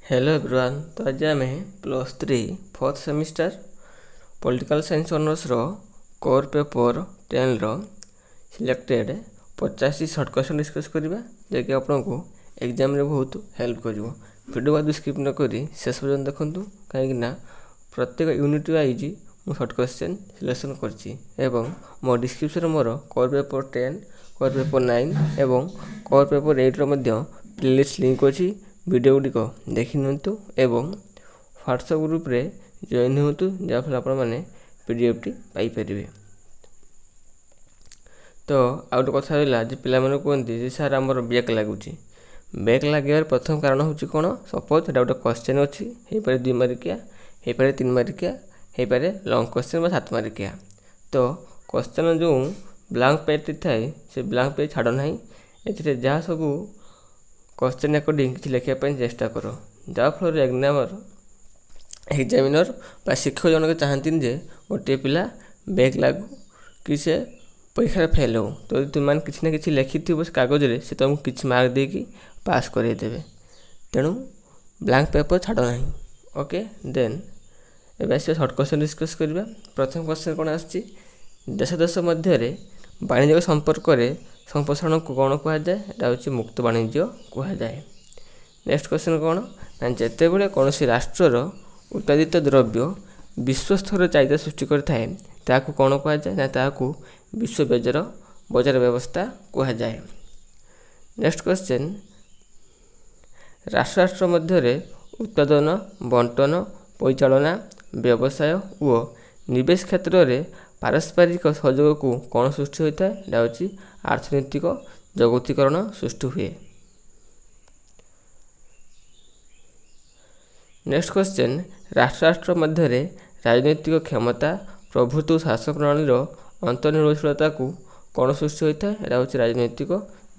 Hello everyone. तो आज आम +3 fourth semester political science honours रो कोर पेपर 10 रो सिलेक्टेड 50 शॉर्ट क्वेश्चन डिस्कस करवा जैकि आपको एग्जाम रे बहुत हेल्प करिवो। वीडियो बाद स्किप न करी शेष पर्यंत देखंतु कहीं प्रत्येक यूनिट वाइज मु शॉर्ट क्वेश्चन सिलेक्शन करछि एवं मो डिस्क्रिप्शन मोर कोर पेपर 10 कोर पेपर 9 एवं कोर पेपर 8 रो मध्य प्लेलिस्ट लिंक अछि। वीडियो गुड़िक देखि नियंतु एवं व्हाट्सएप ग्रुप रे जॉइन होतु जहाँफल आपण मैंने पीडीएफ टी पाई परिबे। तो आउ गोटे कथा रहा जे पिला माने कहते जे सर आमर बैक लगुच बैक लगे प्रथम कारण हूँ कौन सपोज गोटे क्वेश्चन अच्छी हो पारे 2 मार्किया हो पारे 3 मार्किया हो पारे लॉन्ग क्वेश्चन 7 मार्किया। तो क्वेश्चन जो ब्लैंक पेज थाए से ब्लैंक पेज छाड़ ना ए जहाँ सब क्वेश्चन अकॉर्डिंग किसी लिखापी चेष्टा कर जहाँफल एग्जामिनर बा शिक्षक जनक चाहती जे गोटे पिला बैक लागू कि से परीक्षा फेल हो। तो तुम किसी ना कि लिखि कागज रे से तुमको किसी मार्क देकी पास करदेवे तेणु ब्लैंक पेपर छाड़ ना। Okay then a short question discuss करवा। प्रथम क्वेश्चन कौन आसी देश देश मध्य वाणिज्य संपर्क संप्रसारण को कौन कहुए यहाँ हूँ मुक्त वाणिज्य कहुए। नेक्स्ट क्वेश्चन कौन ना जिते बड़े कौन राष्ट्र उत्पादित द्रव्य विश्वस्तर चाहिदा सृष्टि करए ताकू कौन कहुए ना ताकू विश्व बजार व्यवस्था कहुए। नेक्स्ट क्वेश्चन राष्ट्र राष्ट्र मध्य उत्पादन बंटन परिचालना व्यवसाय और निवेश क्षेत्र में पारस्परिक सहयोग को कौन सृष्टि होता है यहाँ हूँ अर्थनैतिक जगतीकरण सृष्टि हुए। नेक्स्ट क्वेश्चन राष्ट्र राष्ट्र मध्य राजनैतिक क्षमता प्रभुत्व शासन प्रणाली अंतर्निर्भरशीलता को कौन सृष्टि होता है यहाँ हूँ राजनैतिक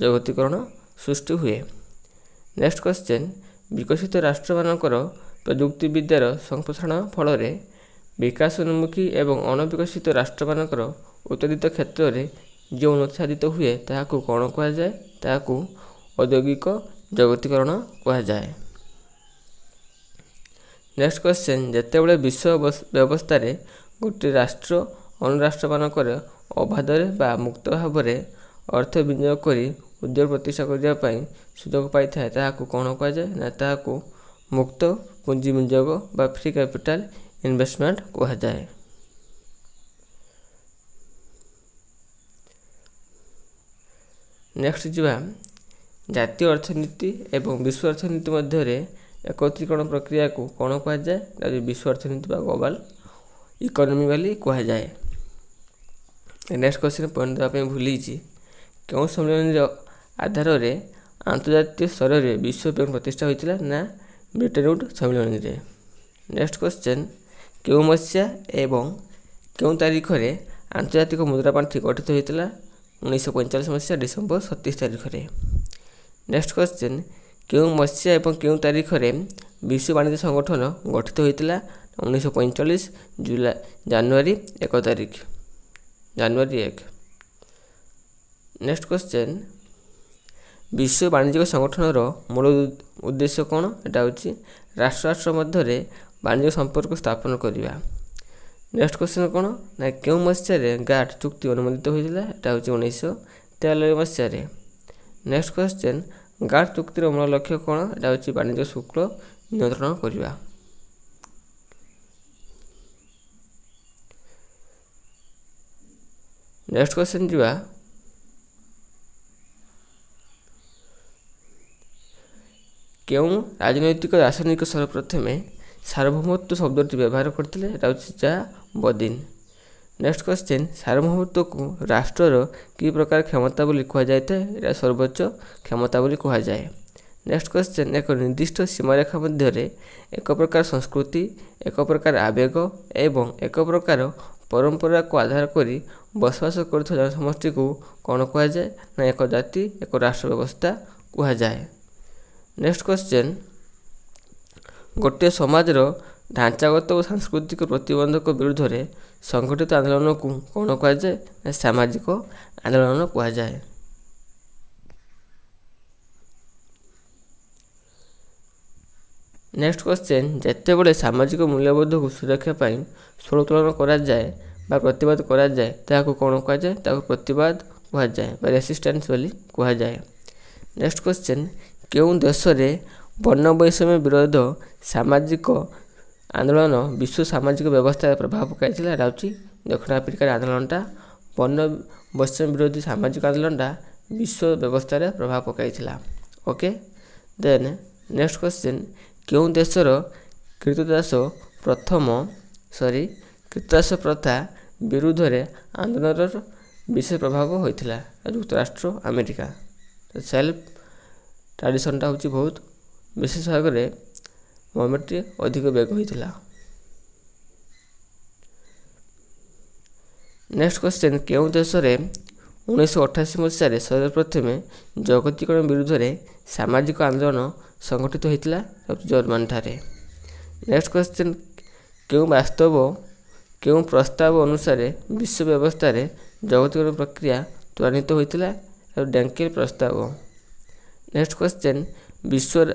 जगतीकरण सृष्टि हुए। नेक्स्ट क्वेश्चन विकसित राष्ट्र मानकर प्रजुक्ति विद्यार संप्रसारण फल विकासोन्मुखी एवं अणविकसित राष्ट्र मानकर उत्पादित क्षेत्र में जो उन्नति साधित हुए ताकू कौन कहुए ताकू औद्योगिक जगतीकरण कहुए। नेक्स्ट क्वेश्चन जिते बड़े विश्व व्यवस्था रे गोटे राष्ट्र अनुराष्ट्र मानकर अबाधे बा मुक्त भाव में अर्थ विनियोग करी उद्योग प्रतिष्ठा करने सुजोग पाई था ताकू कौन कहुए ना ताकू मुक्त पुंजी विनियोग बा फ्री कैपिटल इन्वेस्टमेंट कहुए। नेक्स्ट जीवा जातीय अर्थनीति एवं विश्व अर्थनीति मध्य एकत्रीकरण प्रक्रिया को कौन कहुए विश्व अर्थनीति बा ग्लोबल इकोनॉमी वाली कहुए। नेक्स्ट क्वेश्चन पॉइंट देवाई भूली क्यों सम्मेलन आधार में अंतर्जातीय स्तर में विश्व बैंक प्रतिष्ठा होता ना ब्रिटेन वुड सम्मेलन में। नेक्स्ट क्वेश्चन क्यों मसीहा एवं क्यों तारीख में आंतर्जातिक मुद्रा पांठि गठित होता 1945 मसीहा डिसेम्बर 27 तारीख में। नेक्स्ट क्वेश्चन क्यों मसीहा एवं क्यों तारीख में विश्व वाणिज्य संगठन गठित होता 1945 जनवरी 1 तारीख जनवरी 1। नेक्स्ट क्वेश्चन विश्व वाणिज्य संगठन मूल उद्देश्य कौन यहाँ हूँ राष्ट्र राष्ट्र मध्य वाणिज्य संपर्क स्थापन करवा। नेक्स्ट क्वेश्चन कौन ना क्यों मसीह गाट चुक्ति अनुमोदित होता यहाँ हूँ 1993 मसीह। नेक्स्ट क्वेश्चन गाट चुक्तिर मूल लक्ष्य कौन यहाँ हूँ वाणिज्य शुल्क नियंत्रण करवा। नेक्स्ट क्वेश्चन जीवा क्यों राजनैतिक रासायनिक सर्वप्रथमे सार्वभौमत्व शब्दटी व्यवहार करते यहाँ हूँ बदिन। नेक्स्ट क्वेश्चन सार्वभौमत्व को राष्ट्र कि प्रकार क्षमता बोली कहुए यहाँ सर्वोच्च क्षमता बोली कहुए। नेक्स्ट क्वेश्चन एक निर्दिष्ट सीमारेखा मध्य एक प्रकार संस्कृति एक प्रकार आवेग एवं एक प्रकार परंपरा को आधार करी बसवास कर जनसमष्टि को कौन कहुए ना एक जाति एक राष्ट्र व्यवस्था कहुए। नेक्स्ट क्वेश्चन गोटे समाज ढांचागत और सांस्कृतिक प्रतिबंधक विरुद्ध रे संगठित आंदोलन को कौन कहुए सामाजिक आंदोलन कहुए। नेक्स्ट क्वेश्चन ଯେତେବେଳେ ସାମାଜିକ ମୂଲ୍ୟବୋଧକୁ ସୁରକ୍ଷା ପାଇଁ ସ୍ୱରୋତ୍ତୋଳନ କରାଯାଏ ବା ପ୍ରତିବାଦ କରାଯାଏ ତାହାକୁ କ'ଣ କୁହାଯାଏ? ତାକୁ ପ୍ରତିବାଦ କୁହାଯାଏ ବା ରେସିଷ୍ଟାନ୍ସ ବୋଲି କୁହାଯାଏ। ନେକ୍ସଟ କ୍वेଶ୍ଚନ କେଉଁ ଦେଶରେ ବର୍ଣ୍ଣ ବୈଷମ୍ୟ ବିରୋଧ ସାମାଜିକ ଆନ୍ଦୋଳନ ବିଶ୍ୱ ସାମାଜିକ ବ୍ୟବସ୍ଥାରେ ପ୍ରଭାବ ପକାଇଥିଲା? ଏଟା ହେଉଛି ଦକ୍ଷିଣ ଆଫ୍ରିକାର ଆନ୍ଦୋଳନଟା ବର୍ଣ୍ଣ ବୈଷମ୍ୟ ବିରୋଧୀ ସାମାଜିକ ଆନ୍ଦୋଳନଟା ବିଶ୍ୱ ବ୍ୟବସ୍ଥାରେ ପ୍ରଭାବ ପକାଇଥିଲା। ଓକେ ଦେନ୍ ନେକ୍ସଟ କ୍वेଶ୍ଚନ କେଉଁ ଦେଶର କୀର୍ତ୍ତଦାସ ପ୍ରଥା ବିରୁଦ୍ଧରେ ଆନ୍ଦୋଳନର ବିଶେଷ ପ୍ରଭାବ ହୋଇଥିଲା? ଯୁକ୍ତରାଷ୍ଟ୍ର ଆମେରିକା। ସେଲ୍ଫ ଟ୍ରାଡିସନଟା ହେଉଛି ବହୁତ ବିଶେଷ ଭାବରେ ମୁଭମେଣ୍ଟଟି ଅଧିକ ବେଗ ହୋଇଥିଲା। ନେକ୍ସଟ କ୍ୱେଶ୍ଚନ କେଉଁ ଦେଶରେ 1988 ମସିହାରେ ସର୍ବପ୍ରଥମେ ଜଗତୀକରଣ ବିରୁଦ୍ଧରେ ସାମାଜିକ ଆନ୍ଦୋଳନ ସଂଗଠିତ ହୋଇଥିଲା? ଜର୍ମାନୀଠାରେ। ନେକ୍ସଟ କ୍ୱେଶ୍ଚନ କେଉଁ ପ୍ରସ୍ତାବ ଅନୁସାରେ ବିଶ୍ୱ ବ୍ୟବସ୍ଥାରେ ଜଗତୀକରଣ ପ୍ରକ୍ରିୟା ତ୍ୱରାନ୍ୱିତ ହୋଇଥିଲା? ଡେଙ୍କେଲ ପ୍ରସ୍ତାବ। ନେକ୍ସଟ କ୍ୱେଶ୍ଚନ ବିଶ୍ୱର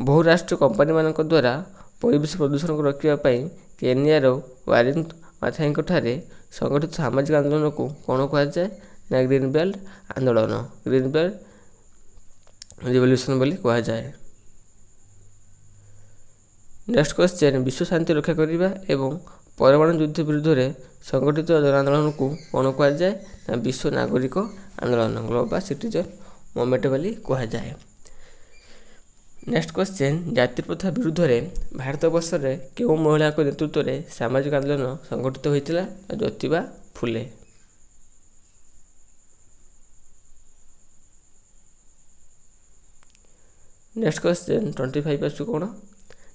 ବହୁରାଷ୍ଟ୍ରୀୟ କମ୍ପାନୀମାନଙ୍କ ଦ୍ୱାରା ପରିବେଶ ପ୍ରଦୂଷଣକୁ ରୋକିବା ପାଇଁ କେନିଆର ୱାରିଂ ମାଥାଇଙ୍କଠାରେ ସଂଗଠିତ ସାମାଜିକ ଆନ୍ଦୋଳନକୁ କ'ଣ କୁହାଯାଏ? ନା ଗ୍ରୀନ୍ ବେଲ୍ଟ ଆନ୍ଦୋଳନ, ଗ୍ରୀନ୍ ବେଲ୍ଟ ରିଭଲ୍ୟୁସନ ବୋଲି କୁହାଯାଏ। ନେକ୍ସଟ କ୍ୱେଶ୍ଚନ ବିଶ୍ୱ ଶାନ୍ତି ରକ୍ଷା କରିବା ଏବଂ ପରମାଣୁ ଯୁଦ୍ଧ ବିରୁଦ୍ଧରେ ସଂଗଠିତ ଜନ-ଆନ୍ଦୋଳନକୁ କ'ଣ କୁହାଯାଏ? ନା ବିଶ୍ୱ ନାଗରିକ ଆନ୍ଦୋଳନ, ଗ୍ଲୋବାଲ ସିଟିଜେନ ମୁଭମେଣ୍ଟ ବୋଲି କୁହାଯାଏ। ନେକ୍ସଟ କ୍ୱେଶ୍ଚନ ଜାତି ପ୍ରଥା ବିରୁଦ୍ଧରେ ଭାରତବର୍ଷରେ କେଉଁ ମହିଳାଙ୍କ ନେତୃତ୍ୱରେ ସାମାଜିକ ଆନ୍ଦୋଳନ ସଂଗଠିତ ହୋଇଥିଲା? ଜ୍ୟୋତିବା ଫୁଲେ। ନେକ୍ସଟ କ୍ୱେଶ୍ଚନ 25 ଆସୁଛି କ'ଣ?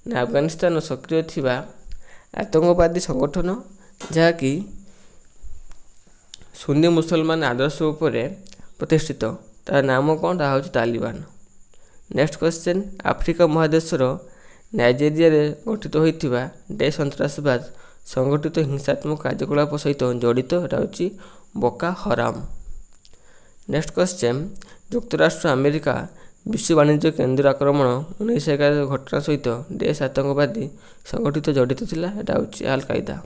ନା ଆଫଗାନିସ୍ତାନ ସକ୍ରିୟ ଥିବା ଆତଙ୍କବାଦୀ ସଂଗଠନ ଯାହାକି ସୁନ୍ନି ମୁସଲମାନ ଆଦର୍ଶ ଉପରେ ପ୍ରତିଷ୍ଠିତ ତାର ନାମ କ'ଣ? ତାହା ହେଉଛି ତାଲିବାନ। ନେକ୍ସଟ କ୍ୱେଶ୍ଚନ ଆଫ୍ରିକା ମହାଦେଶର ନାଇଜେରିଆରେ ଗଠିତ ହୋଇଥିବା ସନ୍ତ୍ରାସବାଦ ସଂଗଠିତ ହିଂସାତ୍ମକ କାର୍ଯ୍ୟକଳାପ ସହିତ ଜଡ଼ିତ? ଏଟା ହେଉଛି ବୋକା ହରାମ। ନେକ୍ସଟ କ୍ୱେଶ୍ଚନ ଯୁକ୍ତରାଷ୍ଟ୍ର ଆମେରିକା ବିଶ୍ୱ ବାଣିଜ୍ୟ କେନ୍ଦ୍ର ଆକ୍ରମଣ 1911 ଘଟଣା ସହିତ ଆତଙ୍କବାଦୀ ସଂଗଠିତ ଜଡ଼ିତ ଥିଲା? ଏଟା ହେଉଛି ଆଲ କାଇଦା।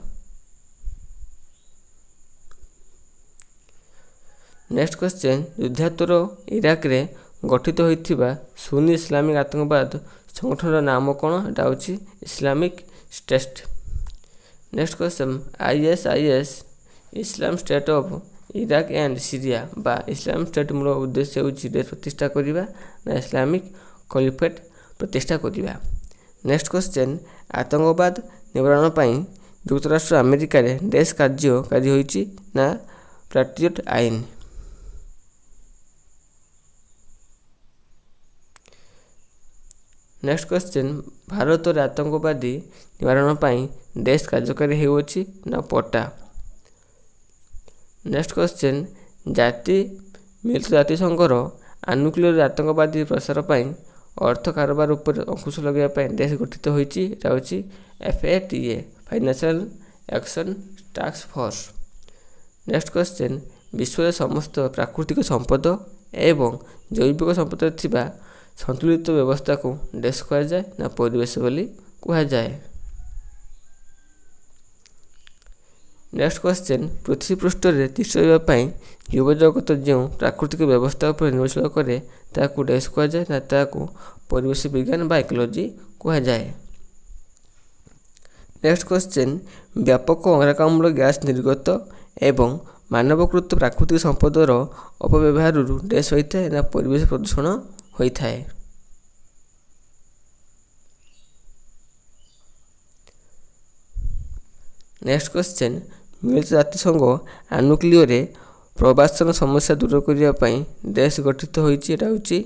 ନେକ୍ସଟ କ୍ୱେଶ୍ଚନ ଯୁଦ୍ଧୋତ୍ତର ଇରାକରେ ଗଠିତ ହୋଇଥିବା ସୁନ୍ନି ଇସଲାମିକ ଆତଙ୍କବାଦ ସଂଗଠନର ନାମ କ'ଣ? ଏଟା ହେଉଛି Islamic state. Next question ISIS Islamic state of Iraq and Syria ବା ଇସଲାମିକ ଷ୍ଟେଟ୍ ମୂଳ ଉଦ୍ଦେଶ୍ୟ ହେଉଛି ଦେଶ ପ୍ରତିଷ୍ଠା କରିବା ନା ଇସଲାମିକ ଖଲିଫେଟ୍ ପ୍ରତିଷ୍ଠା କରିବା। ନେକ୍ସଟ କ୍ୱେଶ୍ଚନ ଆତଙ୍କବାଦ ନିବାରଣ ପାଇଁ ଯୁକ୍ତରାଷ୍ଟ୍ର ଆମେରିକାରେ ଦେଶ କାର୍ଯ୍ୟକାରୀ ହୋଇଛି ନା ପ୍ୟାଟ୍ରିଅଟ୍ ଆଇନ। ନେକ୍ସଟ କ୍ୱେଶ୍ଚନ ଭାରତରେ ଆତଙ୍କବାଦୀ ନିବାରଣ ପାଇଁ ଦେଶ କାର୍ଯ୍ୟକାରୀ ହେଉଅଛି ନା ପଟା। ନେକ୍ସଟ କ୍ୱେଶ୍ଚନ ମିଳିତ ଜାତିସଂଘର ଆନୁକୂଲ୍ୟରେ ଆତଙ୍କବାଦୀ ପ୍ରସାର ପାଇଁ ଅର୍ଥ କାରବାର ଉପରେ ଅଙ୍କୁଶ ଲଗାଇବା ପାଇଁ ଦେଶ ଗଠିତ ହୋଇଛି? ଏଟା ହେଉଛି FATA financial action task force. Next question ବିଶ୍ୱରେ ସମସ୍ତ ପ୍ରାକୃତିକ ସମ୍ପଦ ଏବଂ ଜୈବିକ ସମ୍ପଦରେ ଥିବା ସନ୍ତୁଳିତ ବ୍ୟବସ୍ଥାକୁ ଦେଶ କୁହାଯାଏ ନା ପରିବେଶ ବୋଲି କୁହାଯାଏ। ନେକ୍ସଟ କ୍ୱେଶ୍ଚନ ପୃଥିବୀ ପୃଷ୍ଠରେ ତିଷ୍ଠି ରହିବା ପାଇଁ ଜୀବଜଗତ ଯେଉଁ ପ୍ରାକୃତିକ ବ୍ୟବସ୍ଥା ଉପରେ ନିର୍ଭରଶୀଳ କରେ ତାହାକୁ ଦେଶ କୁହାଯାଏ ନା ତାହାକୁ ପରିବେଶ ବିଜ୍ଞାନ ବା ଇକୋଲୋଜି କୁହାଯାଏ। ନେକ୍ସଟ କ୍ୱେଶ୍ଚନ ବ୍ୟାପକ ଅଙ୍ଗାରକାମ୍ଳ ଗ୍ୟାସ ନିର୍ଗତ ଏବଂ ମାନବକୃତ ପ୍ରାକୃତିକ ସମ୍ପଦର ଅପବ୍ୟବହାରରୁ ଦେଶ ହୋଇଥାଏ ନା ପରିବେଶ ପ୍ରଦୂଷଣ ହୋଇଥାଏ। ନେକ୍ସଟ କ୍ୱେଶ୍ଚନ ମିଳିତ ଜାତିସଂଘ ଆନୁକୂଲ୍ୟରେ ପ୍ରବାସନ ସମସ୍ୟା ଦୂର କରିବା ପାଇଁ ଦେଶ ଗଠିତ ହୋଇଛି? ଏଟା ହେଉଛି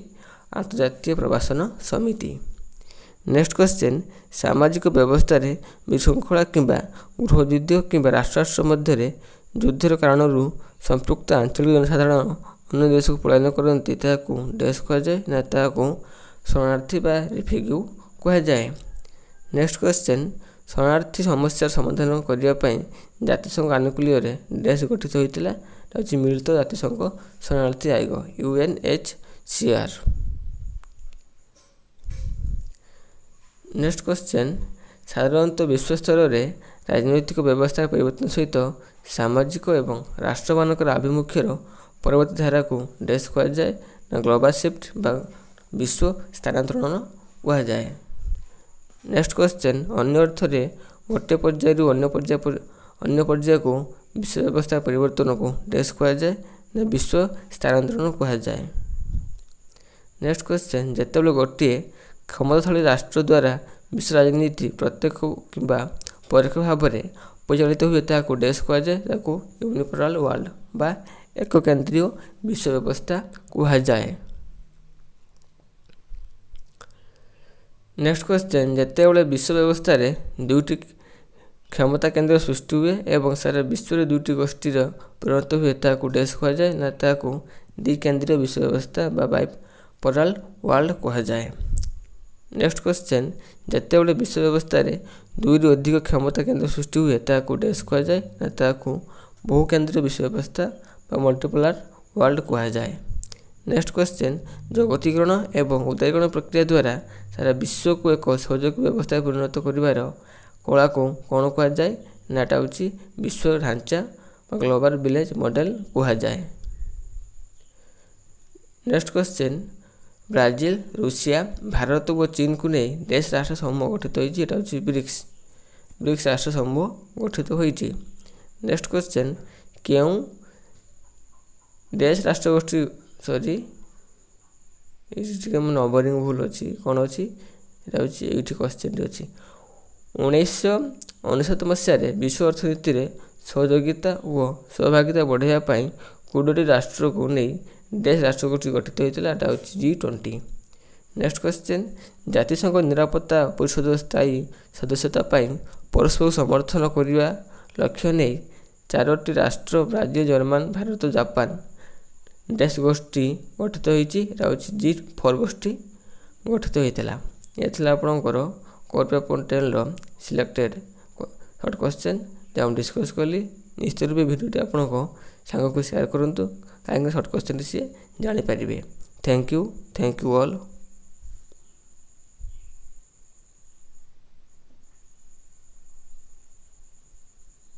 ଆନ୍ତର୍ଜାତୀୟ ପ୍ରବାସନ ସମିତି। ନେକ୍ସଟ କ୍ୱେଶ୍ଚନ ସାମାଜିକ ବ୍ୟବସ୍ଥାରେ ବିଶୃଙ୍ଖଳା କିମ୍ବା ଗୃହଯୁଦ୍ଧ କିମ୍ବା ରାଷ୍ଟ୍ର ମଧ୍ୟରେ ଯୁଦ୍ଧର କାରଣରୁ ସମ୍ପୃକ୍ତ ଆଞ୍ଚଳିକ ଜନସାଧାରଣ ଅନ୍ୟ ଦେଶକୁ ପଳାୟନ କରନ୍ତି ତାହାକୁ ଦେଶ କୁହାଯାଏ ନା ତାହାକୁ ଶରଣାର୍ଥୀ ବା ରିଫ୍ୟୁଜି କୁହାଯାଏ। ନେକ୍ସଟ କ୍ୱେଶ୍ଚନ ଶରଣାର୍ଥୀ ସମସ୍ୟାର ସମାଧାନ କରିବା ପାଇଁ ଜାତିସଂଘ ଆନୁକୂଲ୍ୟରେ ଦେଶ ଗଠିତ ହୋଇଥିଲା? ଏଟା ହେଉଛି ମିଳିତ ଜାତିସଂଘ ଶରଣାର୍ଥୀ ଆୟୋଗ UNHCR। नेक्स्ट क्वेश्चन साधारणतः विश्व स्तर में राजनैतिक व्यवस्था परिवर्तन सहित सामाजिक एवं राष्ट्रमानकर आभिमुख्यर परवर्ती धारा को डैश कहा जाए ना ग्लोबल शिफ्ट बा विश्व स्थानांतरण कहा जाए। नेक्स्ट क्वेश्चन अन्य अर्थ रे गोटे पर्याय अन्य पर्याय को विश्व व्यवस्था परिवर्तन को डैश कहा जाए ना विश्व स्थानांतरण कहा जाए। नेक्स्ट क्वेश्चन जितेबाला गोटे क्षमताशाली राष्ट्र द्वारा विश्व राजनीति प्रत्यक्ष किंबा परोक्ष भाव में परिचालित हुए ताकू डैश कहा जाए ताकू यूनिपोलार वर्ल्ड बा एक केंद्रीय विश्व व्यवस्था कहा जाए। नेक्स्ट क्वेश्चन जितेबाला विश्व व्यवस्था रे दुईटी क्षमता केंद्र सृष्टि हुए एवं सारा विश्व में दुईटी गोष्ठीर परिणत हुए ताकू डैश कहा जाए ना ताकू द्विकेंद्रीय विश्व व्यवस्था बा बाइपोलार वर्ल्ड कहा जाए। नेक्स्ट क्वेश्चन जितेबाला विश्व व्यवस्था रे दुई अधिक क्षमता केंद्र सृष्टि हुए ताकू डैश कहा जाए ना ताकू बहुकेंद्रीय विश्व व्यवस्था बा मल्टीपोलार वर्ल्ड कहा जाए। नेक्स्ट क्वेश्चन जगतीकरण एवं उदारीकरण प्रक्रिया द्वारा सारा विश्व को एक सहयोगी व्यवस्था परिणत कर कला को कौन कहा जाए ना हूँ विश्व ढांचा ग्लोबल विलेज मॉडल कहा जाए। Next question Brazil Russia Bharat और चीन को नहीं देश राष्ट्र समूह गठित होती ब्रिक्स राष्ट्र समूह गठित होती। नेक्स्ट क्वेश्चन क्यों देश राष्ट्र गोष्ठी सॉरी नंबरिंग भूल अच्छी कौन अच्छी ये क्वेश्चन अच्छी 1999 मसीह विश्व अर्थनीति में सहयोगिता और सहभागिता बढ़ावाई 20 राष्ट्र को नहीं देश राष्ट्रगोष्ठी गठित होता है G20। नेक्स्ट क्वेश्चन जातिसंघ निरापत्ता परिषद स्थायी सदस्यता परस्पर समर्थन करने लक्ष्य नहीं 4टी राष्ट्र ब्राजिल जर्मन भारत जापान देश गोष्ठी गठित होती G4 गोष्ठी गठित होता। ये आपंकर core paper 10 selected short question जहाँ डिस्कस कली निश्चित रूप भिडियोटी आपन को सांग को शेयर करूँ कहीं शॉर्ट क्वेश्चन सी जानीपर। Thank you all.